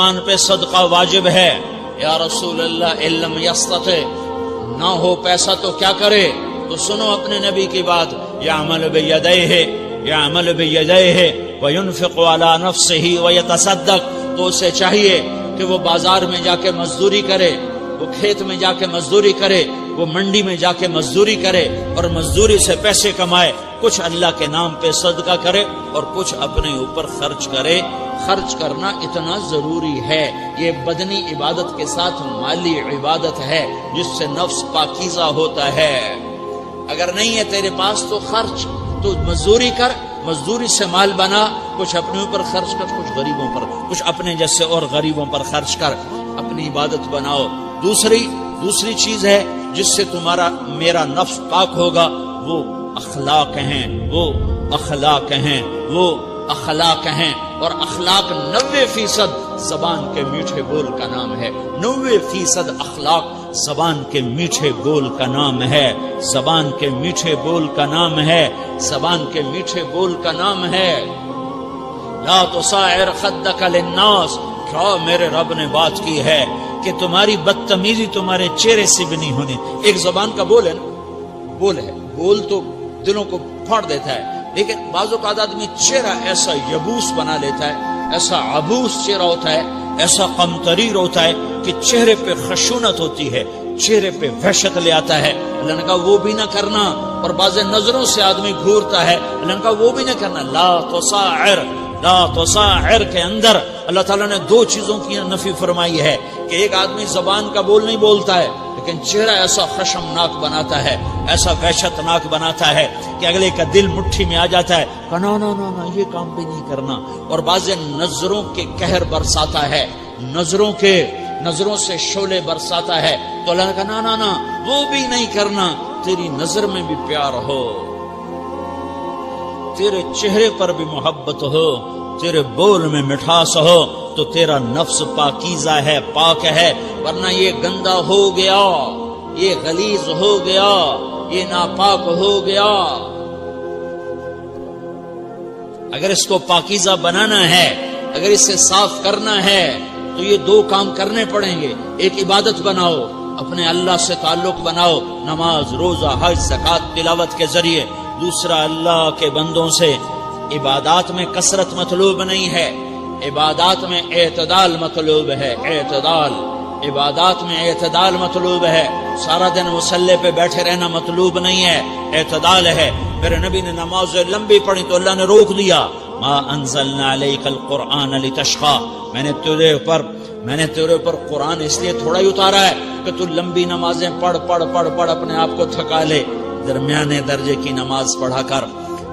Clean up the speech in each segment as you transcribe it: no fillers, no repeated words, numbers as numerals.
مسلمان پہ صدقہ واجب ہے۔ یا رسول اللہ علم یستطع، نہ ہو پیسہ تو کیا کرے؟ تو سنو اپنے نبی کی بات، یعمل بیدیہ، یعمل بیدیہ وینفق علی نفسہ ویتصدق، تو اسے چاہیے کہ وہ بازار میں جا کے مزدوری کرے، وہ کھیت میں جا کے مزدوری کرے، وہ منڈی میں جا کے مزدوری کرے اور مزدوری سے پیسے کمائے، کچھ اللہ کے نام پہ صدقہ کرے اور کچھ اپنے اوپر خرچ کرے۔ خرچ کرنا اتنا ضروری ہے، یہ بدنی عبادت کے ساتھ مالی عبادت ہے جس سے نفس پاکیزہ ہوتا ہے۔ اگر نہیں ہے تیرے پاس تو خرچ، تو مزدوری کر، مزدوری سے مال بنا، کچھ اپنے اوپر خرچ کر، کچھ غریبوں پر، کچھ اپنے جیسے اور غریبوں پر خرچ کر، اپنی عبادت بناؤ۔ دوسری چیز ہے جس سے تمہارا میرا نفس پاک ہوگا، وہ اخلاق ہیں، وہ اخلاق ہیں، وہ اخلاق ہیں، اور اخلاق 90% زبان کے میٹھے بول کا نام ہے۔ 90% اخلاق زبان کے میٹھے بول کا نام ہے، زبان کے میٹھے بول کا نام ہے، زبان کے میٹھے بول کا نام ہے۔ لا تصاعر خدک للناس، کیا میرے رب نے بات کی ہے کہ تمہاری بدتمیزی تمہارے چہرے سے بھی نہیں ہونی۔ ایک زبان کا بول ہے نا، بول ہے، بول تو دلوں کو پھاڑ دیتا ہے، لیکن بعض اوقات آدمی چہرہ ایسا یبوس بنا لیتا ہے، ایسا عبوس چہرہ ہوتا ہے، ایسا قمطریر ہوتا ہے کہ چہرے پہ خشونت ہوتی ہے، چہرے پہ وحشت لے آتا ہے۔ اللہ نے کہا وہ بھی نہ کرنا، اور بعض نظروں سے آدمی گھورتا ہے، اللہ نے کہا وہ بھی نہ کرنا۔ لا تصاعر، لا تصاعر کے اندر اللہ تعالیٰ نے 2 چیزوں کی نفی فرمائی ہے کہ ایک آدمی زبان کا بول نہیں بولتا ہے لیکن چہرہ ایسا خشمناک بناتا ہے، ایسا وحشتناک بناتا ہے کہ اگلے کا دل مٹھی میں آ جاتا ہے، کہ نا نا نا نا یہ کام بھی نہیں کرنا۔ اور بعض نظروں کے قہر برساتا ہے، نظروں سے شعلے برساتا ہے، تو اللہ نے کہا نا نا نا وہ بھی نہیں کرنا۔ تیری نظر میں بھی پیار ہو، تیرے چہرے پر بھی محبت ہو، تیرے بول میں مٹھاس ہو، تو تیرا نفس پاکیزہ ہے، پاک ہے۔ ورنہ یہ گندا ہو گیا، یہ غلیظ ہو گیا، یہ ناپاک ہو گیا۔ اگر اس کو پاکیزہ بنانا ہے، اگر اسے صاف کرنا ہے تو یہ 2 کام کرنے پڑیں گے۔ ایک عبادت بناؤ، اپنے اللہ سے تعلق بناؤ، نماز، روزہ، حج، زکوٰۃ، تلاوت کے ذریعے۔ دوسرا، اللہ کے بندوں سے عبادات میں کثرت مطلوب نہیں ہے، عبادات میں اعتدال مطلوب ہے، اعتدال، عبادات میں اعتدال مطلوب ہے۔ سارا دن مصلی پہ بیٹھے رہنا مطلوب نہیں ہے، اعتدال ہے۔ میرے نبی نے نماز لمبی پڑھی تو اللہ نے روک دیا، ما انزلنا علیک القرآن لتشقی، میں نے تیرے اوپر قرآن اس لیے تھوڑا ہی اتارا ہے کہ تو لمبی نمازیں پڑھ اپنے آپ کو تھکا لے، درمیانے درجے کی نماز پڑھا کر۔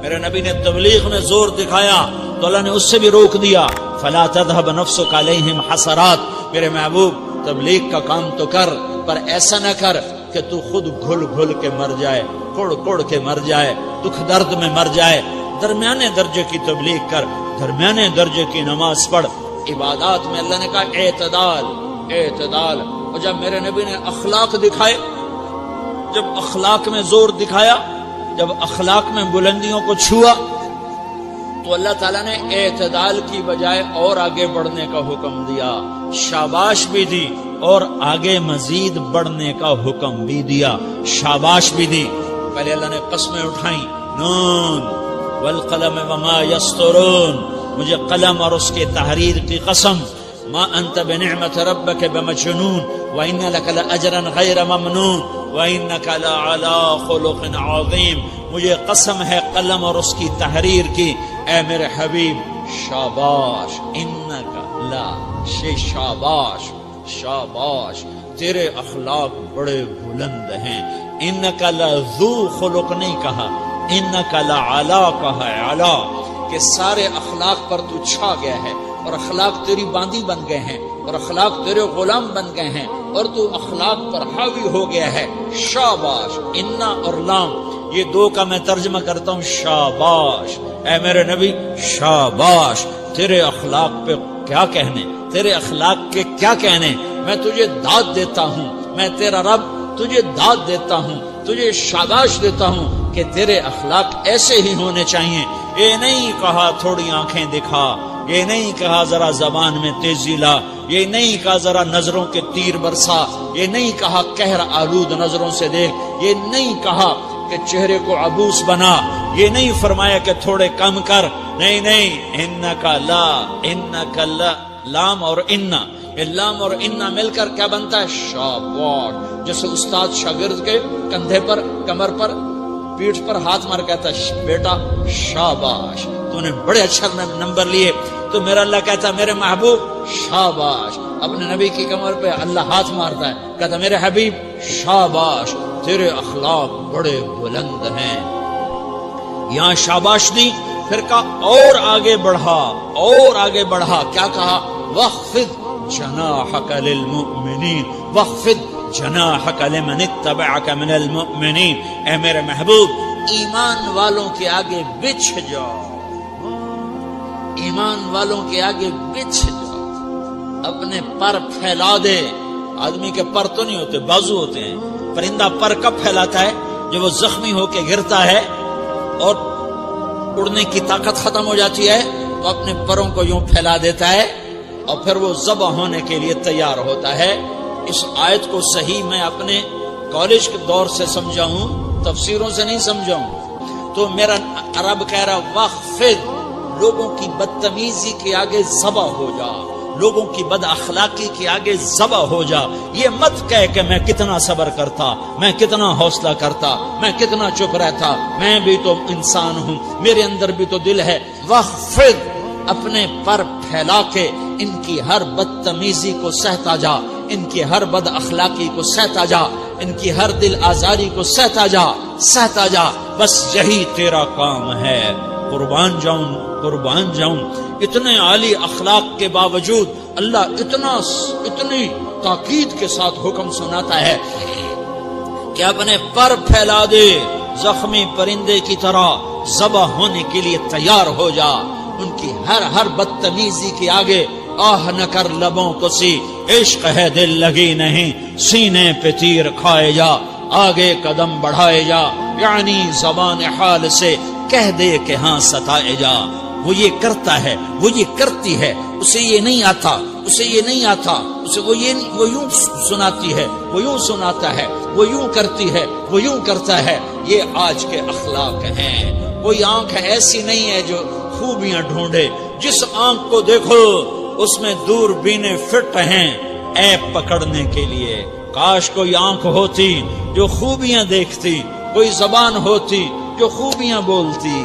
میرے نبی نے تبلیغ میں زور دکھایا تو اللہ نے اس سے بھی روک دیا، فلا تذهب نفسك عليهم حسرات، میرے محبوب تبلیغ کا کام تو کر، پر ایسا نہ کر کہ تو خود گھل کے مر جائے، کوڑ کے مر جائے، دکھ درد میں مر جائے۔ درمیانے درجے کی تبلیغ کر، درمیانے درجے کی نماز پڑھ۔ عبادات میں اللہ نے کہا اعتدال، اعتدال۔ اور جب میرے نبی نے اخلاق دکھائے، جب اخلاق میں زور دکھایا، جب اخلاق میں بلندیوں کو چھوا، تو اللہ تعالیٰ نے اعتدال کی بجائے اور آگے بڑھنے کا حکم دیا، شاباش بھی دی اور آگے مزید بڑھنے کا حکم بھی دیا، شاباش بھی دی۔ پہلے اللہ نے قسمیں اٹھائیں، نون والقلم وما یسطرون، مجھے قلم اور اس کے تحریر کی قسم، ما انت بنعمت ربک بمجنون وان لک لاجرا غیر ممنون وانک لعلی خلق عظیم، مجھے قسم ہے قلم اور اس کی تحریر کی، اے میرے حبیب شاباش، انک لا شاباش، شاباش، تیرے اخلاق بڑے بلند ہیں۔ انک لذو خلق نہیں کہا، انک لعلی کہا ہے، علا، کہ سارے اخلاق پر تو چھا گیا ہے، اور اخلاق تیری باندی بن گئے ہیں، اور اخلاق تیرے غلام بن گئے ہیں، اور تو اخلاق پر حاوی ہو گیا ہے۔ شاباش، انا اور لام، یہ 2 کا میں ترجمہ کرتا ہوں شاباش، اے میرے نبی شاباش، تیرے اخلاق پہ کیا کہنے، تیرے اخلاق کے کیا کہنے۔ میں تجھے داد دیتا ہوں، میں تیرا رب تجھے داد دیتا ہوں، تجھے شاباش دیتا ہوں کہ تیرے اخلاق ایسے ہی ہونے چاہیے۔ یہ نہیں کہا تھوڑی آنکھیں دکھا، یہ نہیں کہا ذرا زبان میں تیزی لا، یہ نہیں کہا ذرا نظروں کے تیر برسا، یہ نہیں کہا قہر آلود نظروں سے دیکھ، یہ نہیں کہا کہ چہرے کو عبوس بنا، یہ نہیں فرمایا کہ تھوڑے کم کر، نہیں نہیں، انکا لا، لام اور انا، یہ لام اور انا مل کر کیا بنتا ہے؟ شاباش. جیسے استاد شاگرد کے کندھے پر، کمر پر، پیٹھ پر ہاتھ مار کہتا ہے بیٹا شاباش تو نے بڑے اچھا نمبر لیے، تو میرا اللہ کہتا ہے میرے محبوب شاباش. اپنے نبی کی کمر پہ اللہ ہاتھ مارتا ہے، کہتا میرے حبیب شاباش تیرے اخلاق بڑے بلند ہیں. یہاں شاباش دی، پھر کہا اور آگے بڑھا، اور آگے بڑھا، کیا کہا؟ وَخْفِضْ جَنَاحَكَ لِلْمُؤْمِنِينَ وَخْفِضْ جَنَاحَكَ لِمَنِ اتَّبَعَكَ مِنَ الْمُؤْمِنِينَ. اے میرے محبوب ایمان والوں کے آگے بچھ جاؤ، ایمان والوں کے آگے بچھ جاؤ، اپنے پر پھیلا دے. آدمی کے پر تو نہیں ہوتے، بازو ہوتے ہیں. پرندہ پر کب پھیلاتا ہے؟ جب وہ زخمی ہو کے گرتا ہے اور اڑنے کی طاقت ختم ہو جاتی ہے تو اپنے پروں کو یوں پھیلا دیتا ہے اور پھر وہ ذبح ہونے کے لیے تیار ہوتا ہے. اس آیت کو صحیح میں اپنے کالج کے دور سے سمجھا ہوں، تفسیروں سے نہیں سمجھا ہوں. تو میرا رب کہہ رہا وَخْفِضْ، لوگوں کی بدتمیزی کے آگے ذبح ہو جا، لوگوں کی بد اخلاقی کے آگے ذبح ہو جا. یہ مت کہہ کہ میں کتنا صبر کرتا، میں کتنا حوصلہ کرتا، میں کتنا چپ رہتا، میں بھی تو انسان ہوں، میرے اندر بھی تو دل ہے. وَخْفِضْ، اپنے پر پھیلا کے ان کی ہر بدتمیزی کو سہتا جا، ان کی ہر بد اخلاقی کو سہتا جا، ان کی ہر دل آزاری کو سہتا جا، سہتا جا. بس یہی تیرا کام ہے. قربان جاؤں، قربان جاؤں. اتنے عالی اخلاق کے باوجود اللہ اتنی تاکید کے ساتھ حکم سناتا ہے کہ اپنے پر پھیلا دے، زخمی پرندے کی طرح ذبح ہونے کے لیے تیار ہو جا. ان کی ہر بدتمیزی کے آگے آہ نہ کر لبوں کو سی، عشق ہے دل لگی نہیں، سینے پہ تیر کھائے جا، آگے قدم بڑھائے جا، یعنی زبان حال سے کہہ دے کہ ہاں ستائے جا. وہ یہ کرتا ہے، وہ یہ کرتی ہے، اسے یہ نہیں آتا، اسے یہ نہیں آتا، اسے وہ یوں سناتی ہے، وہ یوں سناتا ہے، وہ یوں کرتی ہے، وہ یوں کرتا ہے. یہ آج کے اخلاق ہیں. کوئی آنکھ ایسی نہیں ہے جو خوبیاں ڈھونڈے. جس آنکھ کو دیکھو اس میں دوربینیں فٹ ہیں عیب پکڑنے کے لیے. کاش کوئی آنکھ ہوتی جو خوبیاں دیکھتی، کوئی زبان ہوتی جو خوبیاں بولتی.